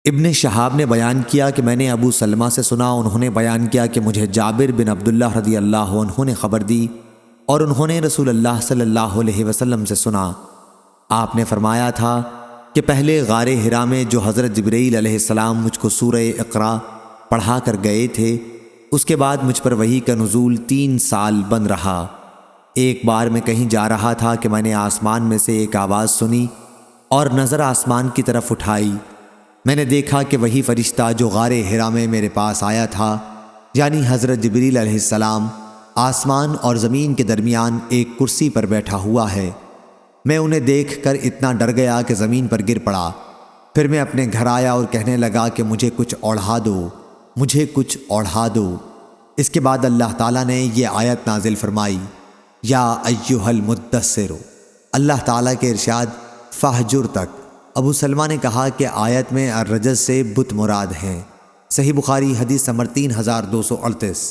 ابن شہاب نے بیان کیا کہ میں نے ابو سلمہ سے سنا، انہوں نے بیان کیا کہ مجھے جابر بن عبداللہ رضی اللہ عنہ نے خبر دی اور انہوں نے رسول اللہ صلی اللہ علیہ وسلم سے سنا۔ آپ نے فرمایا تھا کہ پہلے غار حرا میں جو حضرت جبرائیل علیہ السلام مجھ کو سورہ اقرا پڑھا کر گئے تھے، اس کے بعد مجھ پر وحی کا نزول 3 سال بند رہا۔ ایک بار میں کہیں جا رہا تھا کہ میں نے آسمان میں سے ایک آواز سنی اور نظر آسمان کی طرف اٹھائی۔ میں نے دیکھا کہ وہی فرشتہ جو غار حرا میں میرے پاس آیا تھا، یعنی حضرت جبرائیل علیہ السلام، آسمان اور زمین کے درمیان ایک کرسی پر بیٹھا ہوا ہے۔ میں انہیں دیکھ کر اتنا ڈر گیا کہ زمین پر گر پڑا۔ پھر میں اپنے گھر آیا اور کہنے لگا کہ مجھے کچھ اوڑھا دو، مجھے کچھ اوڑھا دو۔ اس کے بعد اللہ تعالیٰ نے یہ آیت نازل فرمائی، یا ایھا المدثر۔ اللہ تعالیٰ کے ارشاد فہجر تک۔ ابو سلمہ نے کہا کہ آیت میں الرجز سے بت مراد ہیں۔ صحیح بخاری حدیث نمبر 3238۔